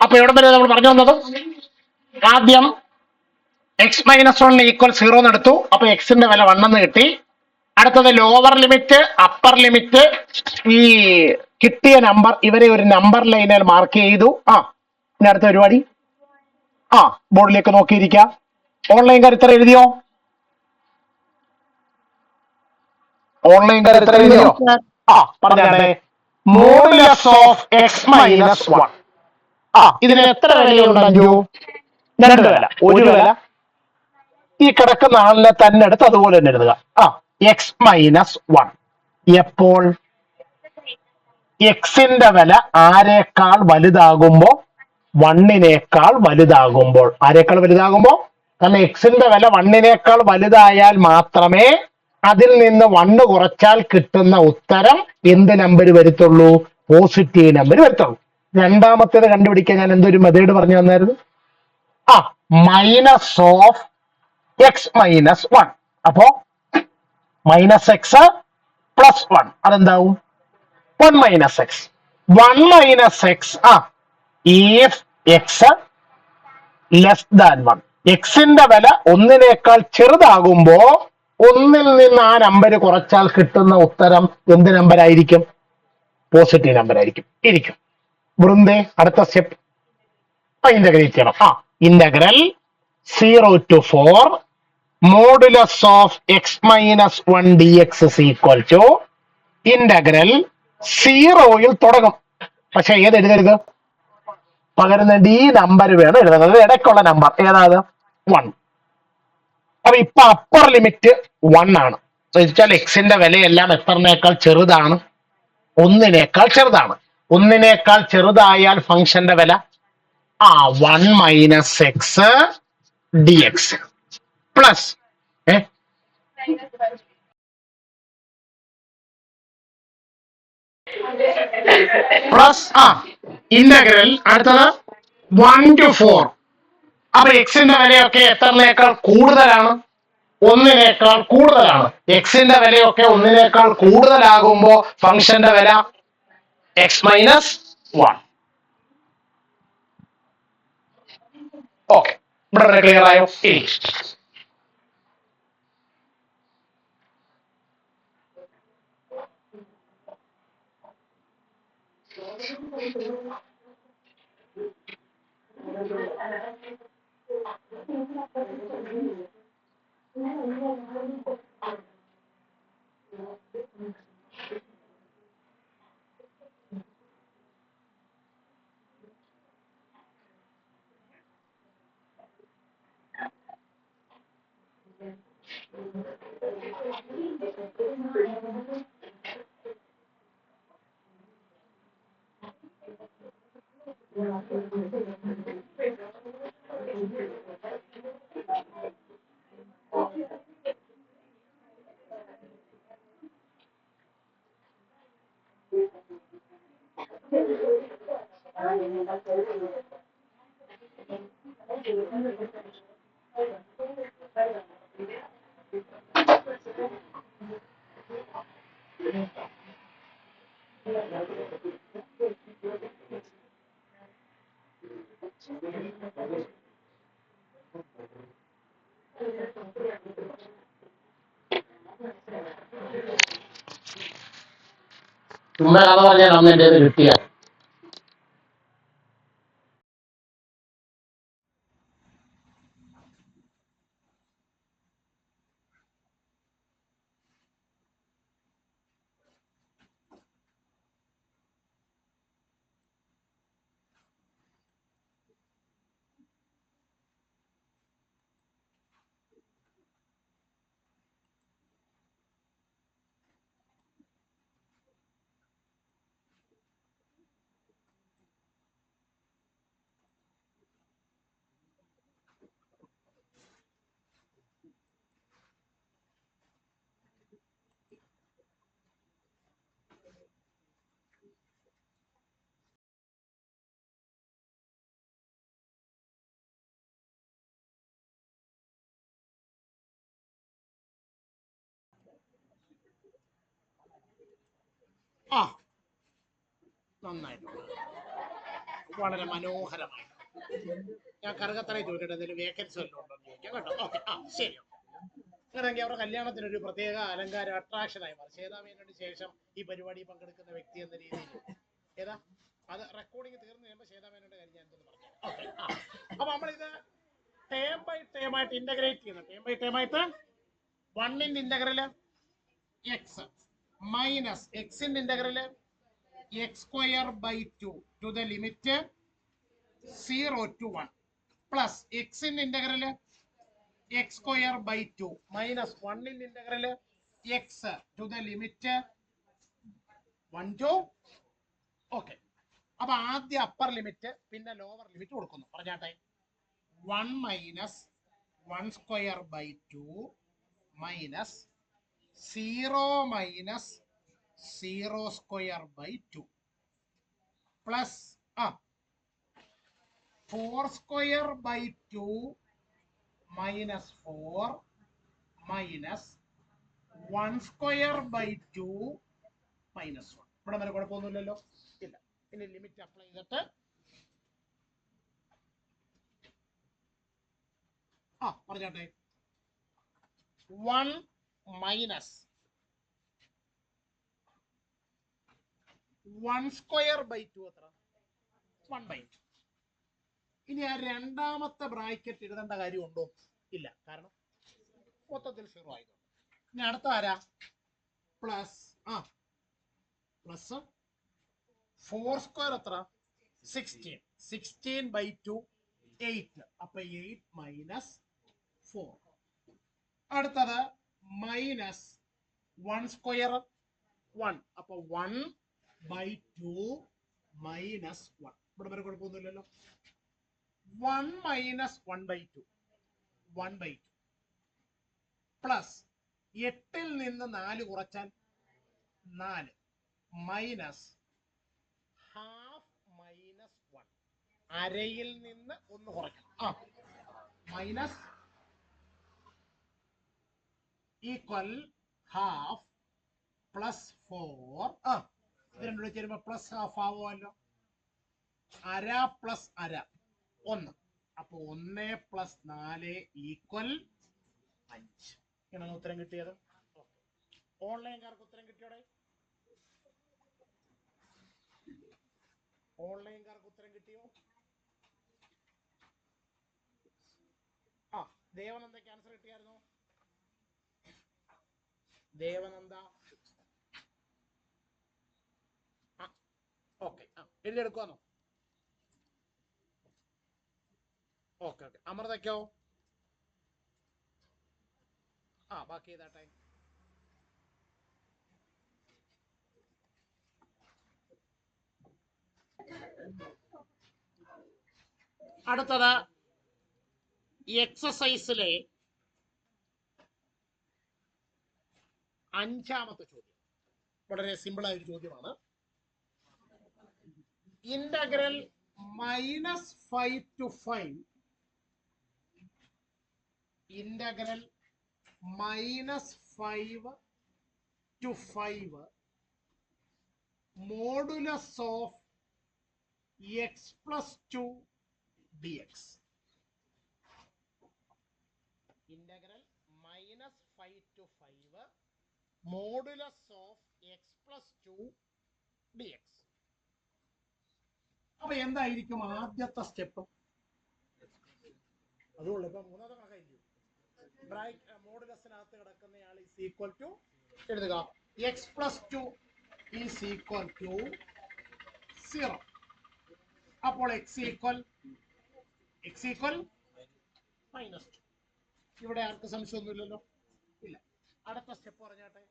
അപ്പൊ എവിടെ വരെ നമ്മൾ പറഞ്ഞു വന്നത്? ആദ്യം x-1 ഈക്വൽ 0 എന്ന് എടുത്തു. അപ്പൊ എക്സിന്റെ വില 1 എന്ന് കിട്ടി. അടുത്തത് ലോവർ ലിമിറ്റ്, അപ്പർ ലിമിറ്റ്, ഈ കിട്ടിയ നമ്പർ ഇവരെ ഒരു നമ്പർ ലൈനിൽ മാർക്ക് ചെയ്തു. ഇനി അടുത്ത പരിപാടി ബോർഡിലേക്ക് നോക്കിയിരിക്കാം. ഓൺലൈൻകാർ ഇത്ര എഴുതിയോ? ഓൺലൈൻകാർ എത്ര എഴുതിയോ? പറഞ്ഞേ. Modulus of x-1. ഇതിന് എത്ര വിലയുണ്ട് അഞ്ചു? 2 വില. ഒരു വില ഈ കിടക്കുന്ന ആളിനെ തന്നെ എടുത്ത് അതുപോലെ തന്നെ എഴുതുക. x-1 എപ്പോൾ എക്സിന്റെ വില ആരേക്കാൾ വലുതാകുമ്പോ 1നേക്കാൾ വലുതാകുമ്പോൾ. ആരേക്കാൾ വലുതാകുമ്പോ? കാരണം എക്സിന്റെ വില 1നേക്കാൾ വലുതായാൽ മാത്രമേ അതിൽ നിന്ന് 1 കുറച്ചാൽ കിട്ടുന്ന ഉത്തരം എന്ത് നമ്പർ വരത്തുള്ളൂ? പോസിറ്റീവ് നമ്പർ വരത്തുള്ളൂ. രണ്ടാമത്തേത് കണ്ടുപിടിക്കാൻ ഞാൻ എന്തൊരു മെത്തേഡ് പറഞ്ഞു തന്നായിരുന്നു? Minus of x-1. അപ്പോ -x +1 അതെന്താവും? 1 - x. 1 - x if x <1. എക്സിന്റെ വില 1നേക്കാൾ ചെറുതാകുമ്പോ 1ൽ നിന്ന് ആ നമ്പർ കുറച്ചാൽ കിട്ടുന്ന ഉത്തരം എന്ത് നമ്പർ ആയിരിക്കും? പോസിറ്റീവ് നമ്പർ ആയിരിക്കും. ഇരിക്കും. വൃന്ദേ അടുത്ത സ്റ്റെപ്പ് ഇന്റഗ്രേറ്റ് ചെയ്യണം. Integral 0 to 4 modulus of x-1 dx is equal to integral 0യിൽ തുടങ്ങും. പക്ഷെ ഏത് എഴുതരുത്? പകരം ഈ നമ്പർ വേണം എഴുതുന്നത്. ഇടയ്ക്കുള്ള നമ്പർ ഏതാണ്? 1. അപ്പൊ ഇപ്പൊ അപ്പർ ലിമിറ്റ് 1 ആണ്. വെച്ചാൽ എക്സിന്റെ വിലയെല്ലാം എത്രനേക്കാൾ ചെറുതാണ്? 1നേക്കാൾ ചെറുതാണ്. 1നേക്കാൾ ചെറുതായാൽ ഫംഗ്ഷന്റെ വില 1 - x dx പ്ലസ് ഇന്റഗ്രൽ അടുത്തത് 1 to 4. അപ്പൊ എക്സിന്റെ വിലയൊക്കെ എത്രനേക്കാൾ കൂടുതലാണ്? 1നേക്കാൾ കൂടുതലാണ്. എക്സിന്റെ വിലയൊക്കെ 1നേക്കാൾ കൂടുതലാകുമ്പോ ഫംഗ്ഷന്റെ വില x-1. ഓക്കെ, ഇവിടെ ക്ലിയർ ആയോ? ചുമ്മാ കഥ പറഞ്ഞാൽ അന്ന് എൻ്റെ കിട്ടിയ നന്നായിട്ടുണ്ട്. വളരെ മനോഹരമായിട്ട്. ഞാൻ കറുകത്തറയിൽ ചോദിച്ചിട്ട് എന്തെങ്കിലും വേക്കൻസി വല്ലതും ഉണ്ടോ എന്ന് ചോദിക്കാം കേട്ടോ. ഓക്കെ, ആ ശരി. അങ്ങനെയെങ്കിൽ അവരുടെ കല്യാണത്തിന് ഒരു പ്രത്യേക അലങ്കാര അട്രാക്ഷനായി മാറി. ശ്വേതാമേനോന് ശേഷം ഈ പരിപാടി പങ്കെടുക്കുന്ന വ്യക്തി എന്ന രീതിയിൽ ഏതാ അത് റെക്കോർഡിംഗ് തീർന്നു കഴിയുമ്പോൾ ശ്വേതാമേനോന്റെ കാര്യം ഞാൻ എന്തെന്ന് പറഞ്ഞു. ഓക്കെ, അപ്പൊ നമ്മളിത് ടേം ബൈ ടേം ആയിട്ട് ഇന്റഗ്രേറ്റ് ചെയ്യുന്നു. ടേം ബൈ ടേം ആയിട്ട് 1 ഇന്റഗ്രല് എക്സ് മൈനസ് എക്സിന്റെ integral x square by 2 to the limit 0 to 1 plus എക്സിന്റെ integral x square by 2 minus 1 integral x to the limit 1 to. Okay, അപ്പൊ ആദ്യം upper limit പിന്നെ lower limit കൊടുക്കുന്നു. പറഞ്ഞാട്ടെ 1 minus 1 square by 2 minus 0 minus 0 square by 2 plus 4 square by 2 minus 4 minus 1 square by 2 minus 1. ഇവിടെ വരെ കുഴപ്പമൊന്നുമില്ലല്ലോ, ഇല്ല. ഇനി ലിമിറ്റ് അപ്ലൈ ചെയ്തിട്ട് പറഞ്ഞോട്ടെ 1 മൈനസ് 1 സ്ക്വയർ ബൈ 2 എത്ര? 1/2. ഇനി ആ രണ്ടാമത്തെ ബ്രാക്കറ്റ് എഴുതേണ്ട കാര്യമുണ്ടോ? ഇല്ല, കാരണം മൊത്തത്തിൽ 0 ആയതുകൊണ്ട്. ഇനി അടുത്ത ആരാ? പ്ലസ് പ്ലസ് 4 സ്ക്വയർ എത്ര? 16. 16/2 8. അപ്പൊ 8 മൈനസ് 4. അടുത്തത് മൈനസ് 1 സ്ക്വയർ 1. അപ്പൊ 1/2 മൈനസ് 1. ഇവിടെ വരെ കുഴപ്പമൊന്നുമില്ലല്ലോ. 1 മൈനസ് 1/2 1/2 പ്ലസ് 8ൽ നിന്ന് 4 കുറച്ചാൽ 4 മൈനസ് ഹാഫ് മൈനസ് 1. അരയിൽ നിന്ന് 1 കുറയ്ക്കണം. Minus equal half plus 4. ഇത് രണ്ടും കൂടെ ചേരുമ്പോ പ്ലസ് ഹാഫ് ആവുമല്ലോ. അര പ്ലസ് അര 1. അപ്പൊ 1 പ്ലസ് 4 ഈക്വൽ 5. ഇങ്ങനെയാണ് ഉത്തരം കിട്ടിയത്. ഓൺലൈൻകാർക്ക് ഉത്തരം കിട്ടിയോടെ? ഓൺലൈൻകാർക്ക് ഉത്തരം കിട്ടിയോ? ദേവനന്ദയ്ക്ക് ആൻസർ കിട്ടിയായിരുന്നോ? ദേവനന്ദ ഓക്കെ, എഴുതിയെടുക്കുവാന്നോ? Okay okay. അമൃതയ്ക്കോ? ബാക്കി ചെയ്താട്ടെ. അടുത്തത് എക്സസൈസിലെ 5ാമത്തെ ചോദ്യം. വളരെ സിമ്പിൾ ആയ ഒരു ചോദ്യമാണ്. Integral -5 to 5 integral -5 to 5 modulus of x plus 2 dx. Integral -5 to 5 modulus of x plus 2 dx. അപ്പൊ എന്തായിരിക്കും ആദ്യത്തെ സ്റ്റെപ്പ്? അതുകൊണ്ട് ഇപ്പൊ മൂന്നാമത്തെ കണക്കായിരിക്കും. മോഡുലസിനകത്ത് കിടക്കുന്നയാൾ ഈസ് ഈക്വൽ ടു എഴുതുക x plus 2 is equal to 0. അപ്പോൾ x ഈക്വൽ -2. ഇവിടെ ആർക്ക് സംശയമൊന്നുമില്ലല്ലോ, ഇല്ല. അടുത്ത സ്റ്റെപ്പ് പറഞ്ഞാട്ടെ.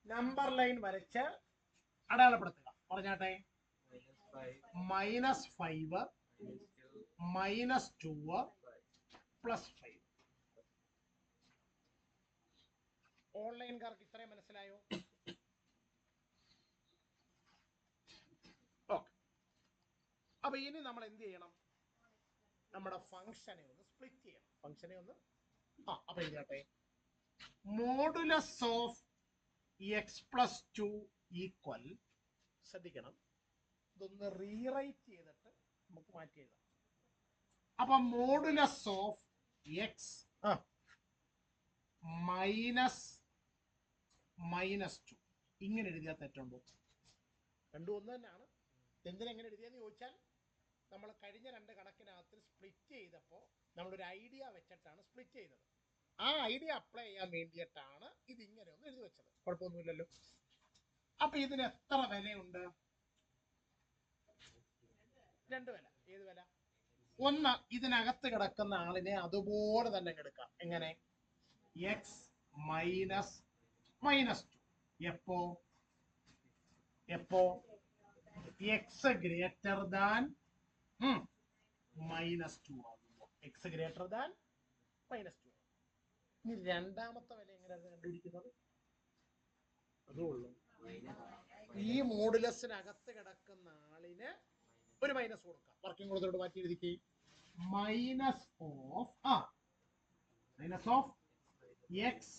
നമ്പർ ലൈൻ വരച്ച് അടയാളപ്പെടുത്തുക. പറഞ്ഞാട്ടെ -5 -2 +5. ഓൺലൈൻകാർക്ക് ഇത്രയും മനസ്സിലായോ? ഓക്കെ. അപ്പൊ ഇനി നമ്മൾ എന്ത് ചെയ്യണം? നമ്മുടെ ഫംഗ്ഷനെ ഒന്ന് സ്പ്ലിറ്റ് ചെയ്യണം. ഫംഗ്ഷനെ ഒന്ന് അപ്പൊ എഴുതട്ടെ modulus of x plus 2 equal, ശ്രദ്ധിക്കണം, ഇതൊന്ന് റീറൈറ്റ് ചെയ്തിട്ട് നമുക്ക് മാറ്റി എഴുതാം. അപ്പൊ മോഡുലസ് ഓഫ് എക്സ് -2 ഇങ്ങനെ എഴുതിയാൽ തെറ്റുണ്ടോ? രണ്ടും ഒന്ന് തന്നെയാണ്. എന്തിനെങ്ങനെ എഴുതിയെന്ന് ചോദിച്ചാൽ നമ്മൾ കഴിഞ്ഞ രണ്ട് കണക്കിനകത്ത് സ്പ്ലിറ്റ് ചെയ്തപ്പോൾ നമ്മളൊരു ഐഡിയ വെച്ചിട്ടാണ് സ്പ്ലിറ്റ് ചെയ്തത്. ആ ഐഡിയ അപ്ലൈ ചെയ്യാൻ വേണ്ടിയിട്ടാണ് ഇതിങ്ങനെ ഒന്ന് എഴുതി വെച്ചത്. കുഴപ്പമൊന്നുമില്ലല്ലോ. അപ്പൊ ഇതിന് എത്ര വിലയുണ്ട്? 2 വില. ഏത് വില? ഒന്ന്, ഇതിനകത്ത് കിടക്കുന്ന ആളിനെ അതുപോലെ തന്നെ എടുക്കാം. എങ്ങനെ? എക്സ് -2. എപ്പോ എക്സ് ഗ്രേറ്റർ ദാൻ -2 ആകുമ്പോ. X greater than -2. ഇനി രണ്ടാമത്തെ വില എങ്ങനെയാണ് കണ്ടുപിടിക്കുന്നത്? അതുള്ളൂ, ഈ മോഡുലസിനകത്ത് കിടക്കുന്ന ആളിന് ഒരു മൈനസ് കൊടുക്കാം. വർക്കിംഗ് കൊടുത്തോട്ട് മാറ്റി എഴുതിക്കേ. Minus of x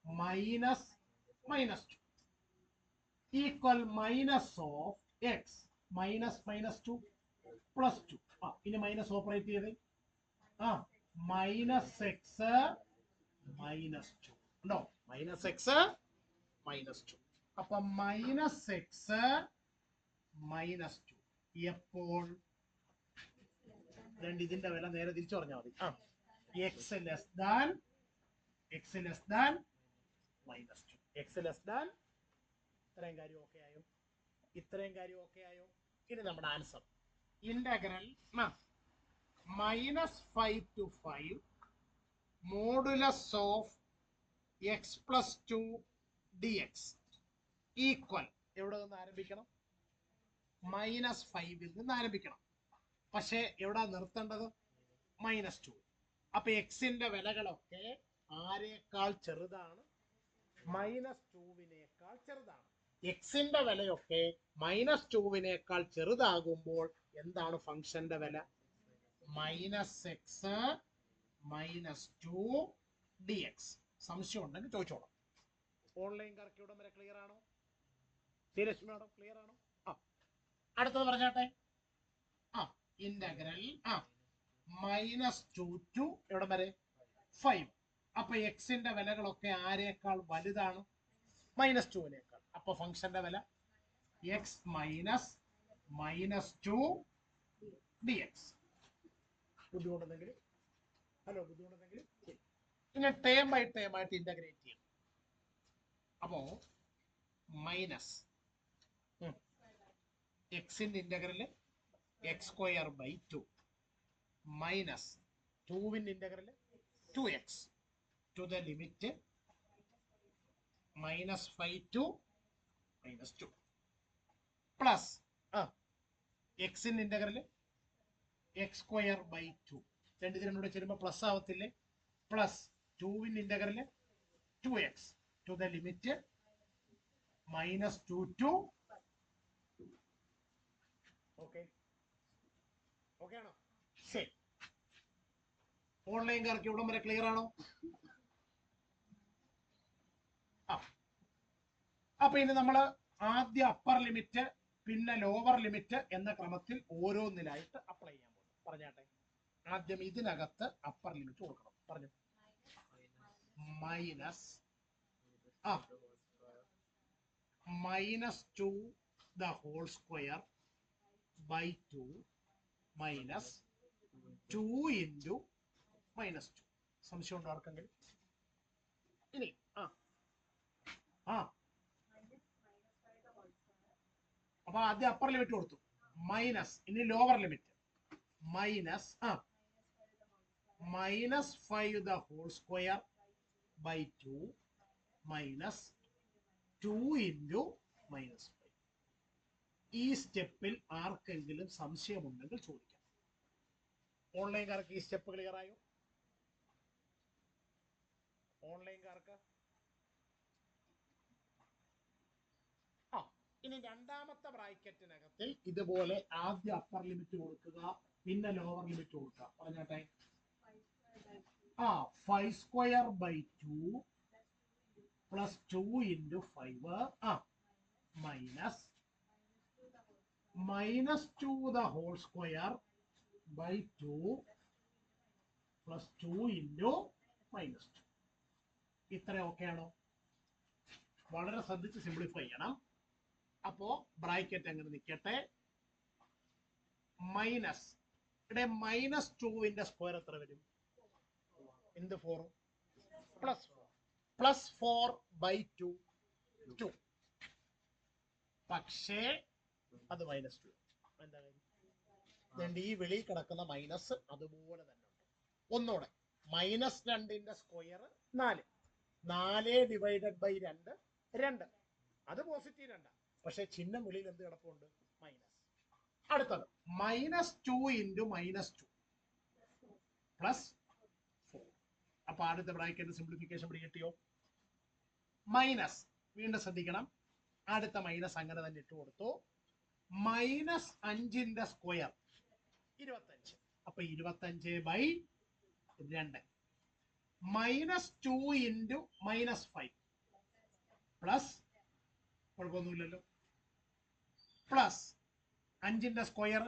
-2 equal minus of x -2 +2. ഇനി മൈനസ് ഓപ്പറേറ്റ് ചെയ്ത് -x -2 ഉണ്ടോ? -x -2. അപ്പൊ -x -2 എപ്പോൾ? ഇതിന്റെ വില നേരെ തിരിച്ചു പറഞ്ഞാൽ മതി. X less than -2. X less than. ഇത്രയും കാര്യം ഓക്കെ ആയോ? ഇത്രയും കാര്യം ഓക്കെ ആയോ? ഇനി നമ്മുടെ answer integral -5 to 5 modulus of x +2 dx equal എവിടെ നിന്ന് ആരംഭിക്കണം? -5 നിന്ന് ആരംഭിക്കണം. പക്ഷെ എവിടെ നിർത്തേണ്ടത്? -2. അപ്പൊ എക്സിന്റെ വിലകളൊക്കെ ആരേക്കാൾ ചെറുതാണ്? -2വിനേക്കാൾ ചെറുതാണ്. എക്സിന്റെ വിലയൊക്കെ -2വിനേക്കാൾ ചെറുതാകുമ്പോൾ എന്താണ് ഫംഗ്ഷന്റെ വില? -x -2 dx. സംശയം ഉണ്ടെങ്കിൽ ചോദിച്ചോളാം. ഓൺലൈൻകാർക്ക് ഇവിടം വരെ ക്ലിയർ ആണോ? ശ്രീലക്ഷ്മി മാഡം ക്ലിയർ ആണോ? അടുത്തത് പറഞ്ഞാട്ടെ. ഇന്റഗ്രൽ -2 to എവിടം വരെ? 5. അപ്പൊ എക്സിന്റെ വിലകളൊക്കെ ആരേക്കാൾ വലുതാണ്? -2വിനേക്കാൾ. അപ്പൊ ഫംഗ്ഷന്റെ വില x -2 dx. ബുദ്ധിമുട്ടുണ്ടെങ്കിൽ ഇനി ടേം ബൈ ടേം ആയിട്ട് ഇന്റഗ്രേറ്റ് ചെയ്യും. അപ്പോ മൈനസ് എക്സിന്റെ ഇന്റഗ്രല് x²/2 മൈനസ് 2വിന്റെ integral 2x to the limit -5 to -2 plus എക്സിന്റെ ഇന്റഗ്രല് x²/2. രണ്ടിതിനോട് ചേരുമ്പോ പ്ലസ് ആവത്തില്ലേ? പ്ലസ് 2വിന്റെ integral 2x to the limit -2 to. Okay ആണോ? ശരി. ഓൺലൈൻകാർക്ക് ഇവിടം വരെ ക്ലിയർ ആണോ? അപ്പൊ ഇനി നമ്മൾ ആദ്യ അപ്പർ ലിമിറ്റ് പിന്നെ ലോവർ ലിമിറ്റ് എന്ന ക്രമത്തിൽ ഓരോന്നിലായിട്ട് അപ്ലൈ ചെയ്യാൻ പോകും. പറഞ്ഞാട്ടെ. ആദ്യം ഇതിനകത്ത് അപ്പർ ലിമിറ്റ് കൊടുക്കണം. പറഞ്ഞു. -2 the whole square by 2 minus 2 into -2. സംശയം ഉണ്ടോ ആർക്കെങ്കിലും? ഇനി അപ്പൊ ആദ്യം അപ്പർ ലിമിറ്റ് കൊടുത്തു. മൈനസ്. ഇനി lower limit -5 the whole square by 2 minus 2 into -5. ഈ സ്റ്റെപ്പിൽ ആർക്കെങ്കിലും സംശയമുണ്ടെങ്കിൽ ചോദിക്കാം. ഓൺലൈൻകാർക്ക് ഈ സ്റ്റെപ്പ് ക്ലിയർ ആയോ? ഓൺലൈൻകാർക്ക് ഇനി രണ്ടാമത്തെ ബ്രാക്കറ്റിനകത്തിൽ ഇതുപോലെ ആദ്യ അപ്പർ ലിമിറ്റ് കൊടുക്കുക, പിന്നെ ലോവർ ലിമിറ്റ് കൊടുക്കുക. പറഞ്ഞാട്ടെ. 5²/2 plus 2 into 5 minus -2 the whole square by 2 plus 2 into -2. ഇത്ര ഓക്കെ ആണോ? വളരെ ശ്രദ്ധിച്ച് സിംപ്ലിഫൈ ചെയ്യണം. അപ്പോ ബ്രാക്കറ്റ് എങ്ങനെ നിൽക്കട്ടെ? മൈനസ് ഇവിടെ -2ന്റെ സ്ക്വയർ എത്ര വരും? എന്ത് 4 പ്ലസ് 4 by 2 2. പക്ഷേ അത് -2. എന്താ കാര്യം? ഈ വെളി കിടക്കുന്ന മൈനസ് അതുപോലെ തന്നെ ഉണ്ട്. ഒന്നുകൂടെ -2ന്റെ സ്ക്വയർ 4. 4 divided by 2 2. അത് പോസിറ്റീവ് 2. പക്ഷെ ചിഹ്നം വെളിയിൽ എന്ത് കിടപ്പുണ്ട്? മൈനസ്. അടുത്തത് -2 into -2 പ്ലസ് 4. അപ്പൊ അടുത്ത ബ്രാക്കറ്റ് സിംപ്ലിഫിക്കേഷൻ പിടികിട്ടിയോ? മൈനസ്, വീണ്ടും ശ്രദ്ധിക്കണം, അടുത്ത മൈനസ് അങ്ങനെ തന്നെ ഇട്ട് കൊടുത്തു. -5ന്റെ സ്ക്വയർ 25. അപ്പൊ 25 by 2. -2 into -5 പ്ലസ്, കുഴപ്പമൊന്നുമില്ലല്ലോ, പ്ലസ് 5ന്റെ സ്ക്വയർ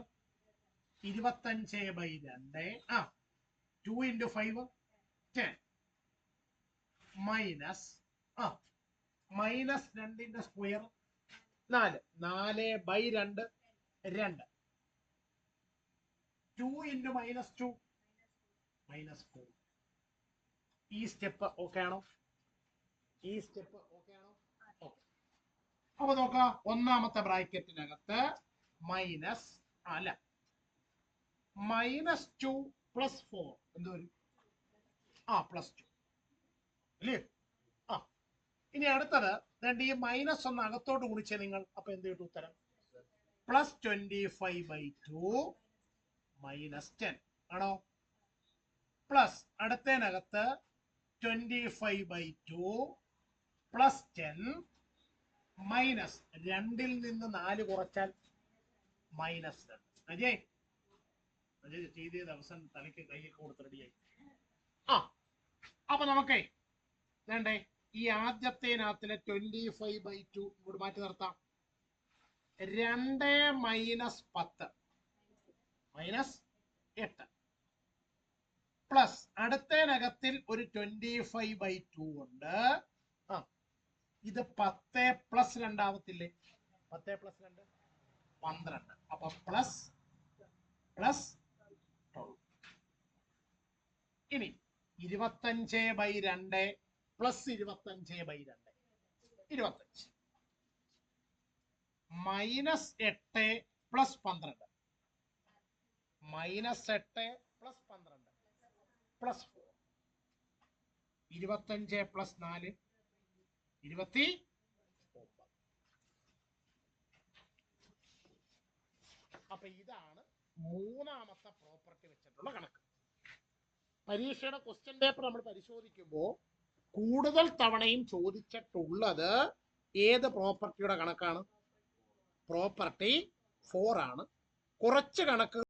25 by 2. 2 into 5 10 മൈനസ് -2ന്റെ സ്ക്വയർ 4. 4 by 2 2. 2 into -2 -4. ഈ സ്റ്റെപ്പ് ഓക്കെ ആണോ? ഈ സ്റ്റെപ്പ് ഓക്കെ ആണോ? ഓക്കെ. അപ്പൊ നോക്കാം, ഒന്നാമത്തെ ബ്രാക്കറ്റിനകത്ത് മൈനസ് അല്ല -2 പ്ലസ് 4 എന്ത് വരും? +2 അല്ലേ? ഇനി അടുത്തത് ഈ മൈനസ് ഒന്ന് അകത്തോട്ട് ഗുണിച്ചേ നിങ്ങൾ. അപ്പൊ എന്ത് കിട്ടും ഉത്തരം? +25 by 2 -10 ആണോ? പ്ലസ് അടുത്തതിനകത്ത് 25 by 2 +10 മൈനസ് 2ൽ നിന്ന് 4 കുറച്ചാൽ -2. അജയ് ചെയ്തത് അവസാനം തലയ്ക്ക് കൈയൊക്കെ കൊടുത്ത് റെഡിയായി. അപ്പൊ നമുക്കേ വേണ്ടേ ഈ ആദ്യത്തേനകത്തിലെ 25 by 2 ഇവിടെ മാറ്റി നിർത്താം. 2 മൈനസ് 10 -8 പ്ലസ് അടുത്തതിനകത്തിൽ ഒരു 25 by 2 ഉണ്ട്. ഇത് 10 പ്ലസ് 2 ആവത്തില്ലേ? 10 പ്ലസ് 2 12. അപ്പൊ പ്ലസ് 12. ഇനി 25 by 2 plus 25 by 2 25 -8 plus 12 -8 plus 12 plus 4. 25 plus 4 29. അപ്പൊ ഇതാണ് മൂന്നാമത്തെ പ്രോപ്പർട്ടി വെച്ചിട്ടുള്ള കണക്ക്. പരീക്ഷയുടെ ക്വസ്റ്റ്യൻ പേപ്പർ നമ്മൾ പരിശോധിക്കുമ്പോൾ കൂടുതൽ തവണയും ചോദിച്ചിട്ടുള്ളത് ഏത് പ്രോപ്പർട്ടിയുടെ കണക്കാണ്? പ്രോപ്പർട്ടി 4 ആണ്. കുറച്ച് കണക്കുകൾ